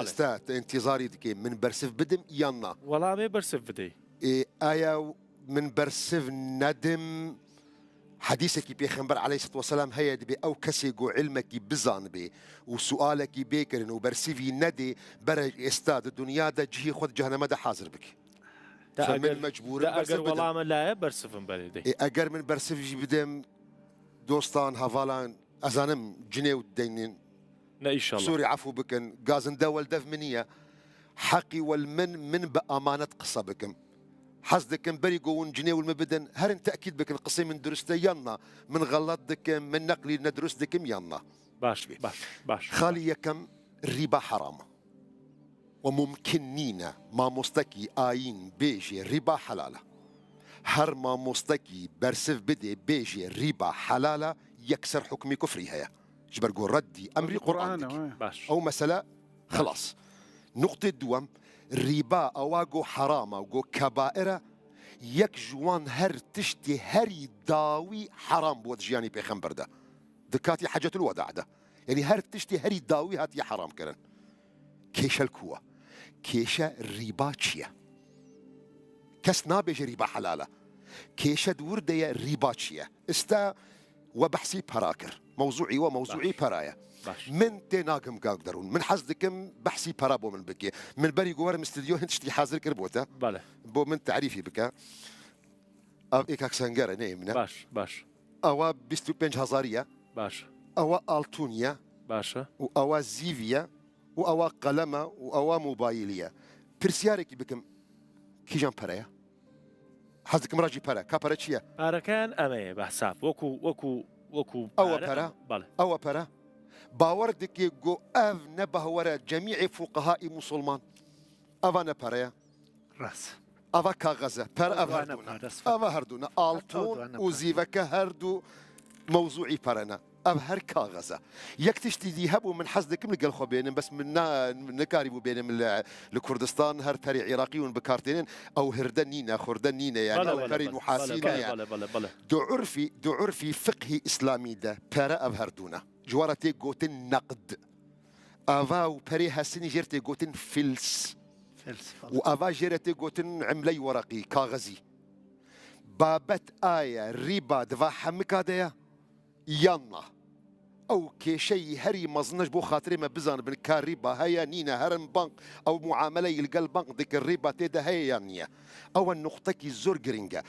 استا انتظاري دكي من برسف بدم يانا والله ما برسف بدي آية من برسف ندم حديثك بيخنبر عليه الصلاة والسلام هيا دبي أو كسيقو علمك بزان بي وسؤالك بيكرن وبرسيفي ندي برج استاد الدنيا دا جهي خود جهنم دا حاضر بك فمن مجبور دا أجر والله ما لا برسف بلدي أجر من برسف جي بدم دوستان هافالان أزانم جنيو دينين لا إن شاء الله سوري عفو بكن غازن دول دف منية حقي والمن بأمانة قصة بكم حصدكم بري قوون جنيه والمبدن هرن تأكيد بكن قصي من درستي ينا من غلط دكم من نقلي ندرس دكم ينا باش خالي يكم الربا حرام وممكنين ما مستكي آين بيجي ربا حلالة هر ما مستكي برسف بدي بيجي ربا حلالة يكسر حكمي كفري هيا جبر قول ردي أمري قرآن أو مسألة خلاص نقطة دوام ربا أواجو حرام أو كبائر يك جوان هر تشتي هري داوي حرام بود جياني بيخنبر ده دكاتي حاجة الوداع ده يعني هر تشتي هري داوي هاتي حرام كرن كيشا الكوة كيشا ربا تشيا كس نابج ربا حلالة كيشا دور ديا ربا تشيا استا وبحسي براكر موضوعي وموضوعي برايا من تناقم قادرون من حزدكم بحسي برابو من بكي من بري جوار مستديو هنتشتي حاضر كربوتا بله بو من تعريفي بكا او ايكاك سانجارة نيمنا باش اوا بيستو بنج هزارية باش اوا التونيا باشا واوا زيفيا واوا قلمة واوا موبايلية برسيارك بكم كيجان برايا حزدكم راجي برا كابرا تشيا أركان أمي بحساب وكو أو برا أو برا باوردك جو أف نبه ورا جميع فقهاء مسلمان أفا نبرا راس أفا كاغزة بر أفا هردونا ألتون وزيفك هردو موضوعي برنا أف هر كاغزة يكتشتي ذهبوا من حزدك من قال بينهم بس من نكاربوا بينهم لكردستان هر فري عراقيون بكارتين أو هردنينا خردنينا يعني أو فري نحاسين يعني دو عرفي فقهي إسلامي ده برا أف هردونا جوارتي قوتن نقد أفا وبري هاسيني جيرتي قوتن فلس وأفا جيرتي قوتن عملي ورقي كاغزي بابت آية ريبا دفا حمك هذا يانا او كشي هري مزنج بو خاطري ما بزان بن كاريبا هيا نينا هرم بنك او معامله يلقى البنك ديك الريبا تيدا هيا نيا او النقطه كي زور جرينجا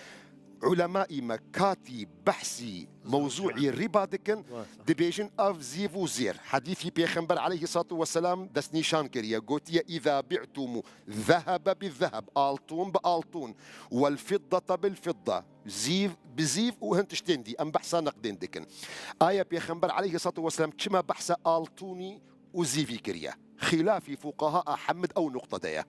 علماء مكاتي بحثي موضوعي الربا دكن دبيجن اف زيفو زير حديثي بيخنبر عليه الصلاه والسلام دس نيشان كريا قوتيا اذا بعتم ذهب بالذهب الطون بالطون والفضه بالفضه زيف بزيف وهن تشتندي ام بحثا نقدين دكن ايه بيخنبر عليه الصلاه والسلام كما بحث الطوني وزيفي كريا خلافي فقهاء حمد او نقطه ديا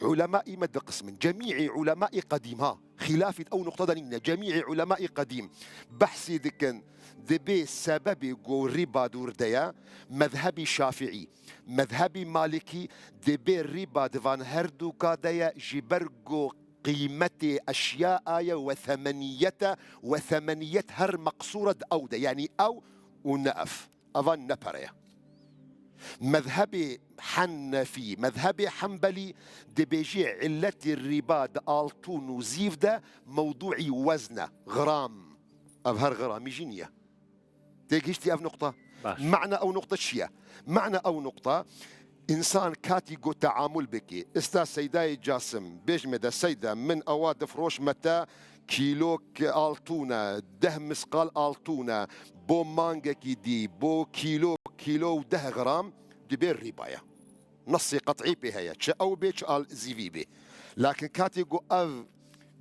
علماء مد قسم جميع علماء قديمها خلافة أو نقطة دنينا جميع علماء قديم بحثي دكن دبي سبب جو ربا دور ديا مذهبي شافعي مذهبي مالكي دبي ربا دفان هردو كاديا جبرجو قيمة أشياء آية وثمنية هر مقصورة أودة يعني أو ونقف أفان نبريا مذهبي حنفي مذهبي حنبلي دبيجي علة الربا الطون وزيف ده موضوعي وزنه غرام أظهر غرام جينية تيجيشتي أف نقطة معنى أو نقطة شيء معنى أو نقطة إنسان كاتي جو تعامل بكي استا سيداي جاسم بيج مدى سيدة من أواد فروش متى كيلو الطونة ده مسقال الطونة بو مانجا كي دي بو كيلو ده غرام دبير رباية نصي قطعي بهاية أو بيش آل زيفي بي لكن كاتي جو أف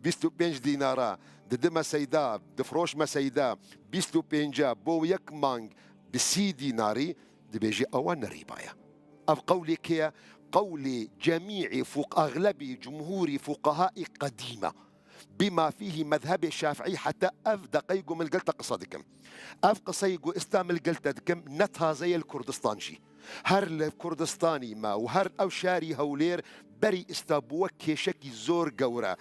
بيستو بينج دينارا دما سيدا دفروش ما سيدا بيستو بينجا بو يك مانج بسي ديناري دبيجي أوان رباية أف قولي كيا قولي جميع أغلب جمهور فقهاء قديمة بما فيه مذهب الشافعي حتى أف دقيقو من القلتة قصدكم أف قصيقو استعمل قلتكم نتها زي الكردستانشي هر الكردستاني ما وهر أو شاري هولير بري استابوك كيشكي زور قورا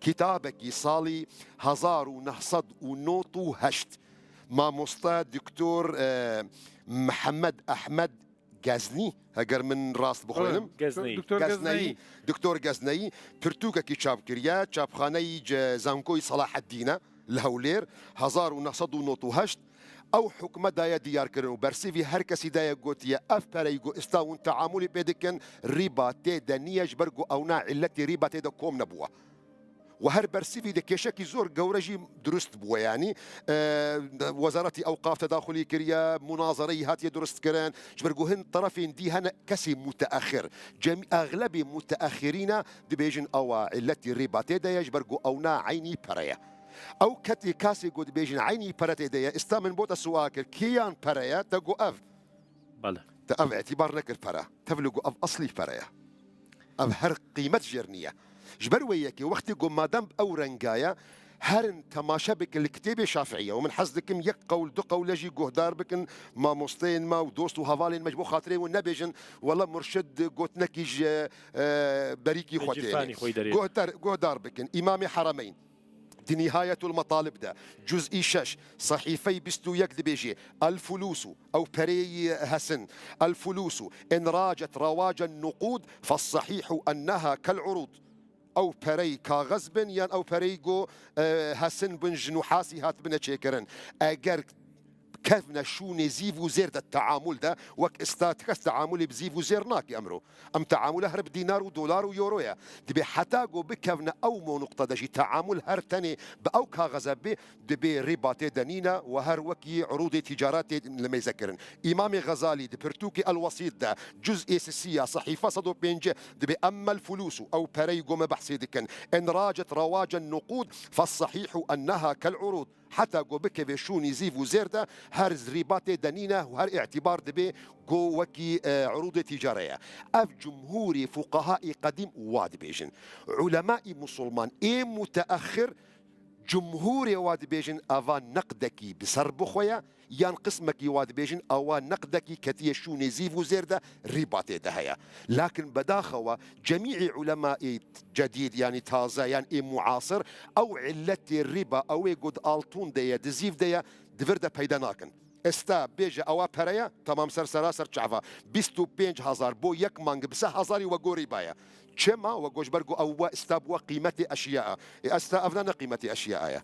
كتابك صالي هزار ونهصد ونوطو هشت ما مصطاد دكتور محمد أحمد گازنی هەگەر من ڕاست بخۆێنم دکتۆر گەزنەیی پرتووکێکی چاپ کردیا چاپخانەی زانکۆی سەلاح الدینە لە هەولێر 1998 ئەو حکومەدایە دیارکردن و بەرسیوی هەر کەسی دایە گوتیە ئەف پەرەی گۆ ئێستاون تەعاملی پێ دەکەن ڕیبا تێدا نییەش بەرگ و ئەونا عیلەتی ڕیبا تێدا کۆم نەبووە و هەر بەرسیوی دە کێشەکی زۆر گەورەژی دروست بووە ینی وەزارەتی ئەوقاف تەداخلی کردە منازەرەی هاتیە دروستکردن ژبەرگو هەن طرفین دی هەنە کەسی متەئەخر ئەغلەبی متەئەخرینە دەبێژن ئەوە عیلەتی ڕیبا تێدایە ژبەرگو ئەونا عینی پەرەیە ئەو کەتی کاسی گوت بێژن عینی پەرە تێدایە ئێستا من بۆتە سوال کرد کیان پەرەیە تەگو ئەف ئەف اعتیبار نەکرد پەرە تەبلگو ئەف ئەسلی پەرەیە ئەف هەر قیمەت ژێر نییە جبر وياكي وقتي قوم مادام او رنجايا هرن تماشا بك الكتابة شافعية ومن حزدكم يك قول دو قول يجي جهدار بكن ما مستين ما ودوست وهفالين مجبو خاطرين والنبيجن والله مرشد قوت نكيج بريكي خوتين جهدار بكن إمام حرمين دي نهاية المطالب ده جزء شش صحيفي بستو يكذب بيجي الفلوس أو بري هسن الفلوس إن راجت رواج النقود فالصحيح أنها كالعروض أو بري كاغز بن يان أو بري جو هسن بن جنوحاسي هات بنا تشيكرن أجر كيفنا شو نزيف وزير ده التعامل ده وك استاتكس تعاملي بزيف وزير ناكي أمره أم تعامله هرب دينار ودولار ويورويا دبي حتى جو بكيفنا أو مو نقطة دجي تعامل هر تاني بأو كاغز بي دبي رباطي دنينا وهر وكي عروض تجارات لما يذكرن إمام غزالي دبرتوكي الوسيط ده جزء أساسية صحيفة صدو بينجي دبي أما الفلوس أو بري جو بحثي دكن إن راجت رواج النقود فالصحيح أنها كالعروض حتى جو بك شو نزيف وزير ده هر رباط دنينة وهر اعتبار دبي جو وكي عروض تجارية اف جمهوري فقهاء قديم واد بيجن علماء مسلمان متأخر جمهوري واد بيجن افان نقدكي بسر بخويا يان قسمك واد بيجن او نقدكي كتيه شو نزيف وزير ده رباط دهيا لكن بداخوا جميع علماء جديد يعني تازه يعني معاصر او علة الربا او يقود التون ديا دزيف ديا دفردا بيدا ناكن استا بيجا او بريا تمام سراسر چعفا 25,000 بو يك مانگ بس هزاري وغوري بايا چما وغوش برغو او استابوا قيمه اشياء استا افنان قيمه اشياء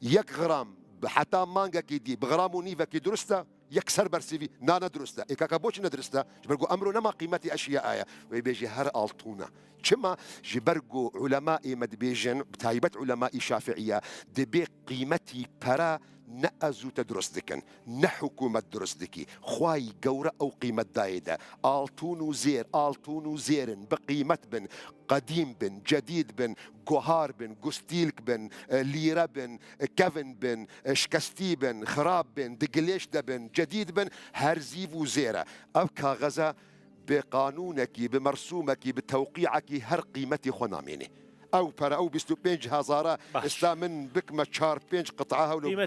يك غرام حتى مانجا كي دي بغرام ونيفا كي درستا يكسر برسيفي نانا درستا إيكاكا بوش ندرستا جبرقو أمرو نما قيمة أشياء آية ويبيجي هر ألطونا كما جبرقو علماء مدبيجن بتايبت علماء شافعية دبي قيمتي برا نأزو تدرس دكن نحكومة درس دكي خواي قورة أو قيمة دايدة آلتون زيرن بقيمة بن قديم بن جديد بن جوهار بن جوستيلك بن ليرة بن كيفن بن شكستي بن خراب بن دقليش بن جديد بن هرزيف وزيرة أبكى غزة بقانونك بمرسومك بتوقيعك هر قيمتي خناميني او برا او 25,000 استا من بك ما تشار بينج قطعها ولو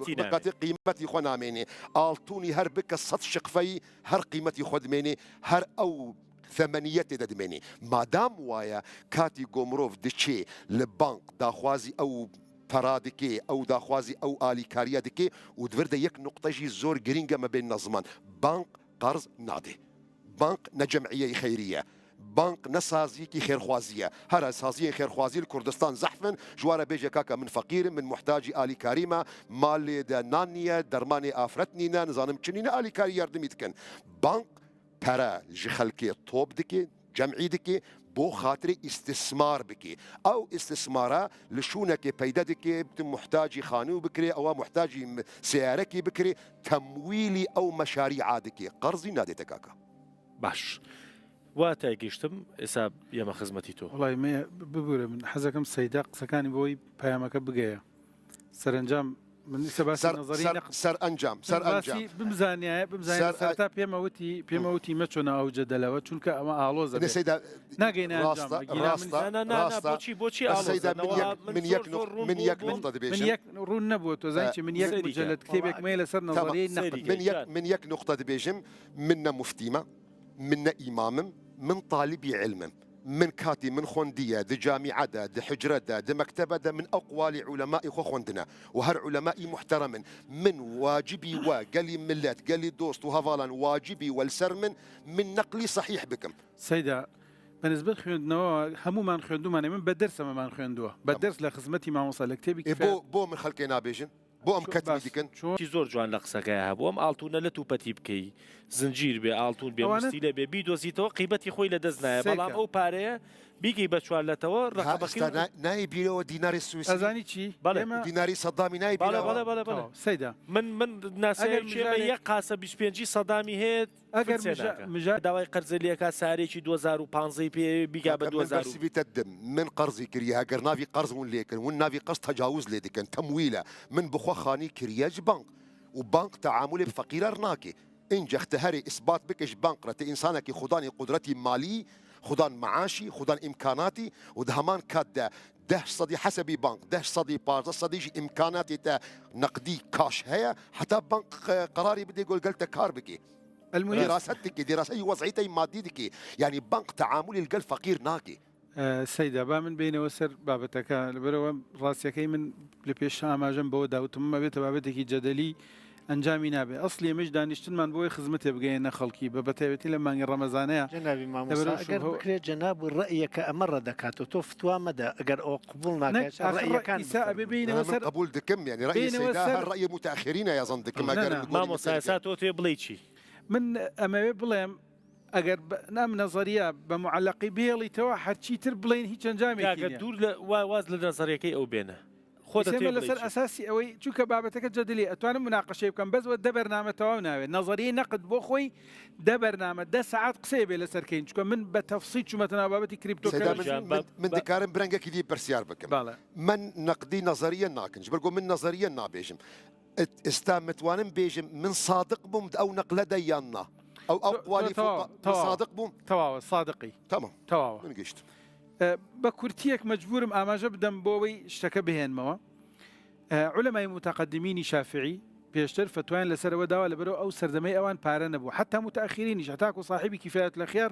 قيمتي خناميني التوني هر بك صد شقفي هر قيمتي خدميني هر او ثمانية ددميني مادام وايا كاتي قومروف دشي لبنك داخوازي او فرادكي او داخوازي او الي كاريا دكي ودفردا يك نقطه جي زور جرينجا ما بين نظمان بنك قرض نادي بنك نجمعيه خيريه بنك نسازيكي خير خوازية هر سازية خير خوازية الكردستان زحفن جوارا بيجي كاكا من فقير من محتاجي آلي كريمة مال دا نانية درماني آفرتنينا نظام چنينة آلي كاري يردمي دكن بنك برا جخلكي طوب دكي جمعي دكي بو خاطري استثمار بكي او استثمارا لشونك بيدا دكي بتم محتاجي خانو بكري او محتاجي سياركي بكري تمويلي او مشاريع دكي قرضي نادي تكاكا باش واتای گشتم ئێستا ئێمە خزمەتی تۆ وڵای مێ ببوورە من حەزەکەم سەیدا قسەکانی بۆی پەیامەکە بگەیە سەرنجام من سەباسی نەزەری سەرئەنجام بمزانایە سەرتا پێمەوتی مەچۆنە ئەو جەدەلەوە چونکە ئەمە ئاڵۆزە ناگەینە بۆچی من یەک نقطە دەبێت ڕوون نەبووە تۆزانکی من یەک مجەلەت کتێبێک مێ لەسەر نەزەری من یەک نقطە دەبێژم منە مفتیمە منە ئیمامم من طالبي علم من كاتي من خوندية دي جامعة دي حجرة دي مكتبة دي من أقوال علماء خو خوندنا وهر علماء محترم من واجبي وقالي ملات قالي دوست وهفالان واجبي والسرمن من نقلي صحيح بكم سيدا بالنسبة خوێندنەوە هەمومان خوێندومانێ من بە دەرسەمەمان خوێندووە بە دەرس لە خزمەتی مامۆستا لە کتێبی بۆ من خەڵکێ نابێژن بۆ ئەم کەتبی دیکەن چی زۆر جوان لە قسەکەی هەبوو ئەم ئاڵتونە لە توپەتی بکەی زنجیر بێ ئاڵتون بێ مستی لە بێ بیدۆزیتەوە قیبەتی خۆی لە دەست نایە بەڵام ئەو پارەیە بیگەی بە چوارلەتەوە ڕقەبەکەی نای بیرەوە دیناری سوئیسی ئەزانی چی دیناری سەدامی نای بیرەوە سەیدا من ناسەیە یەک قاسە 25 سەدامی هەیە ئەگەر داوای قەرزەلیەکە سارێکی 2015 پێ بیگا بە 2000 من قەرزی کردی هەگەر ناوی قەرزون لێکن ون ناوی قەرز تەجاوز لێ دەکەن تەمویلە من بخوا خانی کریەج بانک وبانك تعاملي بفقير رناكي إن جختهري إثبات بكش بانك رتي إنسانك خداني قدرتي مالي خدان معاشي خدان إمكاناتي ودهمان كاد ده صدي حسبي بانك ده صدي بارز صدي إمكاناتي تا نقدي كاش هي حتى بانك قراري بدي يقول قلت كاربكي دراستك دراسة وضعيتي ماديتك يعني بانك تعاملي القل فقير ناكي سيدا با من بينەوە سەر بابەتەکە لەبەرەوە ڕاستیەکەی من لە پێش ئاماژەم بەوە داوتم بێتە بابەتێکی جەدەلی ئەنجامی نابێت ئەسڵی ئێمەش دانیشتنمان بۆی خزمەتێ بگەێنە خەڵکی بە بەتایبەتی لە مانگی ڕەمەزانەیە جنابی مامۆستا ئەگەر بکرێت جەناب و ڕەیەکە ئەمە ڕەدەکات و تۆ فتوا مەدە ئەگەر ئەو قبول ناکات ڕەیەکان ئیسا ببینەوە سەر قبول دکم يعني رأي سيدا الرأي متأخرين يظن دكم أجر مامۆستا ئێستا تۆ تێ بڵێ چی من ئەمەوێ بڵێم ئەگەر نام نەزەریە بە معلقی بێڵیتەوە هەرچی تر بڵێن هیچ ئەنجامێکی دوور لە واز لە نەزەریەکەی ئەو بێنە لەسەر ئەساسی ئەوەی چووکە بابەتەکە جەدلی ئەتوانم مناقەشەی بکەم بەزوە دە بەرنامە تەواو ناوێت نەزەریەی نەقد بۆ خۆی دە بەرنامە 10 ساعات قسەی بێ لەسەرکەین چکە من بە تەفسیل چوومەتەوە بابەتی کریپتۆکەرەمە من دەکارم برەنگێکی دی پرسیار بکەم من نەقدی نەزەریە ناکەن بەرگۆ من نەزەریە نابێژم ئێستا متوانم بێژم من صادق بووم ئەو نەقلە دەیاننا أو أقوالي صادق بوم تواوە صادقی تمام تواوە من گشت بە کورتیەک مەجبورم ئاماژە بدەم بۆەوەی شتەکە بهێنمەوە علەمای متەقەدمینی شافعی پێشتر فتوایان لەسەرەوە داوا لەبەرەوە ئەو سەردەمەی ئەوان پارە نەبوو حتا متأخرینیش هەتاکو صاحبی کفایة الأخيار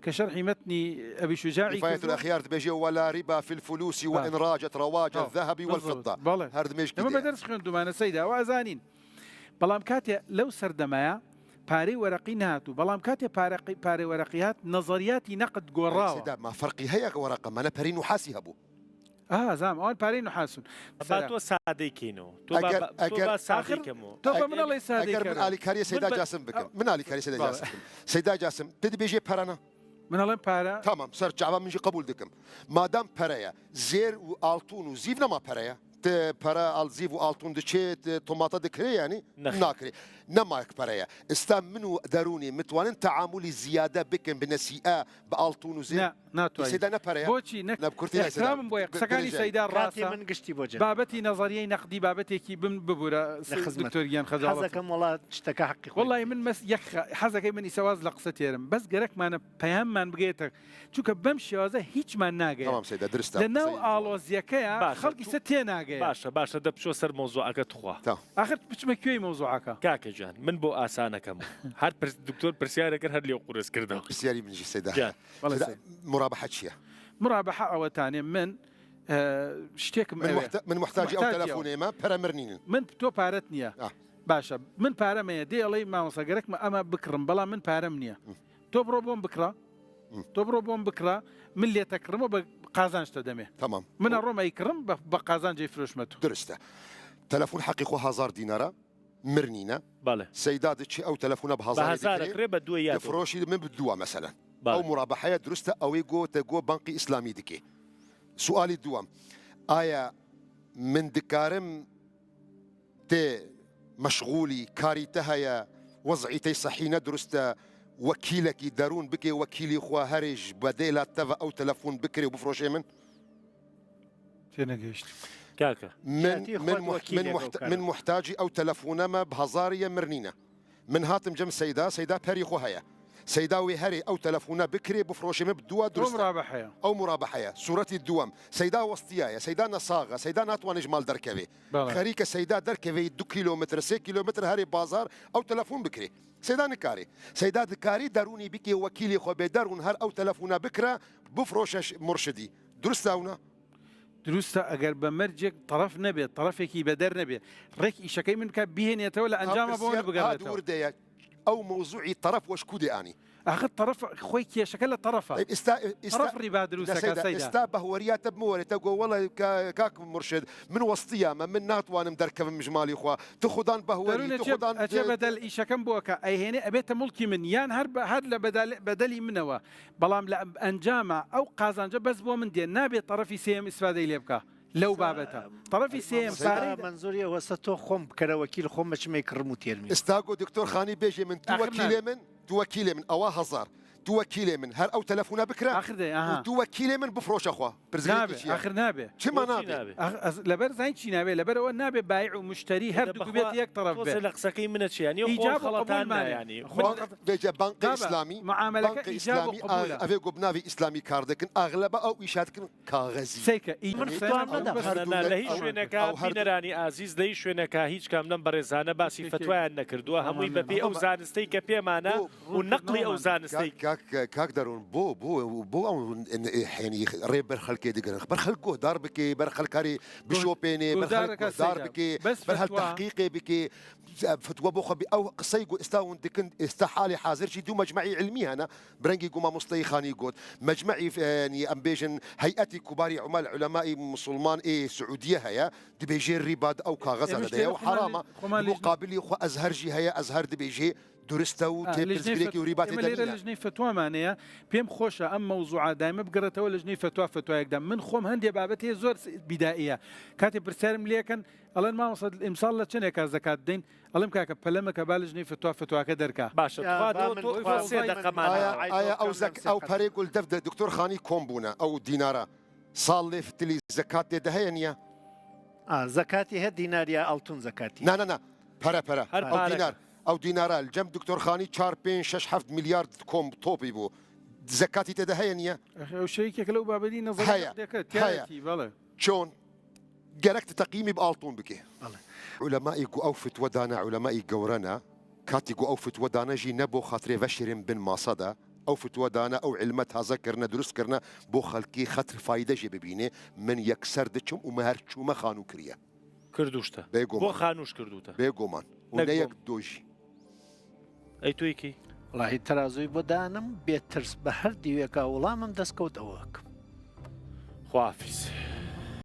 کە شەرحی متنی ئەبی شجاعی كفاية الأخيار تبيجي ولا ربا في الفلوس وإن راجت رواج الذهب والفضة هردميش كده لما بدرس خوێندومانە سەیدا وازانین بەڵام کاتێ لەو سەردەمایە پارەی وەرەقی نهاتوو بەڵام کاتێ پارەی وەرەقی هات نەزەریاتی نەقد گۆڕاوە ما فرقي هەیە وەرەقە مانە پەری نوحاسی هەبوو زام ئەوان پارەی نوحاسون تۆ سادەیکەینەوە تۆ سادەیکەمەوە تۆ بە منەڵی سادەی من ئالیکاریە سەیدا جاسم بکەم من ئالیکاری سەیدا جاسم پێ بێژێ پەرەنە منەڵێم پارە تمام سەر جاوا منجی قبول دکم مادام پەرەیە زێر و ئاڵتون و زیڤ نەما پەرەیە پەرە ئالزیڤ و ئاڵتون دەچێت تۆماتە دەکرێ ینی ناکرێ نەماک پەرەیە ئێستا من و دەرونی متوانن تعاملی زیادە بکەن بنەسیئە بە ئاڵتون و زێر سەیدا نەپەرەیە بۆچی نەکرامم بۆیە قسەکانی سەیدا ڕاستە من گشتی بۆ بابەتی نەزەریەی نەقدی بابەتێکی بم ببوورە دکتۆریان خەزەکەم وڵات شتەکە حەقی وڵی من حەزەکەی من ئیسەواز لە قسە تێرم بەس گەرەکمانە پەیاممان بگێتە چونکە بەم شێوازە هیچمان ناگەێت لە ناو ئاڵۆزیەکەیە خەڵکی سە تێ ناگەێت باشە دەپچۆ سەر مۆزوعەکە تخوا آخر بچمە کوێی مۆزوعەکە کاکە جان من بۆ ئاسانەکەم هەر دکتۆر پرسیارەکە هەر لێ قورس کردەوە پرسیاری منجی سەیدا مرابحە چییە؟ مرابحە ئەوەتانێ من شتێکم من محتاجی ئەو تەلەفۆنێمە پەرەمرنین من تۆ پارەت نییە باشە من پارەمەیە دێڵی مامۆسەگەرەکمە ئەمە بکڕم بەڵام من پارەم نییە تۆ بڕۆ بۆم بکڕە تۆ بڕۆ بۆم بکڕە من لێتەکڕمە بە قازان شتە دەمێ تمام منە ڕۆمەی کڕم بە قازان جێ فرۆشمەت درستە تەلەفۆن حەقی خۆ 1000 دینارە مرنینە سەیدا دچی ئەو تەلەفۆنە بە 1000 بە دوای فرۆشی من بدووە مەسەلەن ئەو مرابحەیە درستە ئەوەی گۆتە گۆ بانقی ئیسلامی دکێ سوالی دووەم ئایا من دکارم تێ مەشغولی کاری تە هەیە وەزعی تەی سەحینە درستە وەکیلێکی دەروون بکێ وەکیلی خوا هەرێژ بەدەی لاتەڤە ئەو تەلەفۆن بکرێ و بفرۆشێ من تێنەگەیشت کاکە من محتاجی ئەو تەلەفۆنەمە ب1000 مرنینە من هاتم جەم سەیدا پەری خۆ هەیە سيداوي هري او تلفونه بكري بفروشي بدوا درست مرابحه او مرابحه صورتي الدوام سيدا وسطيايا سيدا نصاغه سيدا ناتوان جمال دركبي خريكه سيدا دركبي 2 كيلومتر 6 كيلومتر هري بازار او تلفون بكري سيدا نكاري سيدا دكاري داروني بكي وكيلي خو بدارون هر او تلفونه بكره بفروش مرشدي درستاونا دروستا اگر بمرجك طرف نبي طرفك بدر نبي ريك شكاي منك بيهن يتولى انجام بون بقرته او موضوعي طرف وشكودي اني اخذ طرف خويك يا شكل طرفه طيب طرف ربا دروسك سيدا استابه وريات بموري تقول والله كاك مرشد من وسطيه من ناتوان مدركب مجمالي اخوا تاخذان بهوري تاخذان اجي بدل ايش كم بوكا اي هنا ابيت ملكي من يان هر بدلي منوا بلام لا انجامع او قازانجا بس بو من دي نابي طرفي سيم استفاده يبكى لو بابتها طرفي سيم فاري منظوري وسطو خم كرا وكيل خم مش ما يكرمو تيرمي استاغو دكتور خاني بيجي من توكيلي من اوا هزار توكيلي من هر او تلفونه بكره اخر ده توكيلي من بفروش اخوا نابي اخر نابي شما نابي لبر زين شي نابي لبر هو نابي بايع ومشتري هر دوكبيت يك طرف به لقسكي من شي يعني ايجاب خلطان يعني بيجي بنك اسلامي معاملك ايجاب وقبول افي قبنافي اسلامي كاردكن اغلب او ايشاتكن كاغزي سيكا من فتوان لهي شوينكا بينراني عزيز لهي شوينكا هيج كاملن برزانه باسي فتوى نكردوا هموي ببي او زانستي كبي معنا ونقلي او زانستي كاك دارون بو يعني ريب برخلكي دقر برخلكو دار بكي برخلكاري بشوبيني برخلكو دار بكي برهل تحقيقي بكي فتوى بوخ او قصيقو استاون دكن استحالي حاضر شي دو مجمعي علمي هنا برنجي قوما مصطيخاني قود مجمعي يعني امبيجن هيئتي كبار عمال علماء مسلمان سعوديه هيا دبيجي الرباد او كاغز هذا وحرامه مقابل اخو ازهر جي هيا ازهر دبيجي درسته وتبزبليكي وريباتي دليل لجنه فتوى معناها بيم خوشه ام موضوعه دائما بقرته ولا لجنه فتوى يقدم من خوم هندي بابتي زور بدائيه كاتب رسالم ليكن الله ما وصل الامصال لشنو كزكاه الدين الله مكاك بلمك بالجنه فتوى كدركا باشا دقه معنا او زك او بريقول دفد دكتور خاني كومبونا او دينارا صالف تلي زكاه دهينيا زكاتي ديناريا التون زكاتي لا برا او دينار او دينارا الجنب دكتور خاني 4 5 6 7 مليار كوم توبي بو زكاتي تدهينيا وشريكك لو بابدي نظر هيا شون جركت تقييمي بالطون بكي علماء او فتوى دانا علماء قورنا كاتيجو او فتوى دانا جي نبو خاطري فشرين بن ماصدا او فتوى دانا او علمتها ذكرنا دروس كرنا بو خلقي خاطر فايده جي ببينه من يكسر دچم ومهرچو ما خانو كريا كردوشتا بو خانوش كردوتا بيغومان ونيك دوجي اي تويكي والله ترازوي بدانم بيترس بهر ديوكا ولامم دسكوت اوك خوافز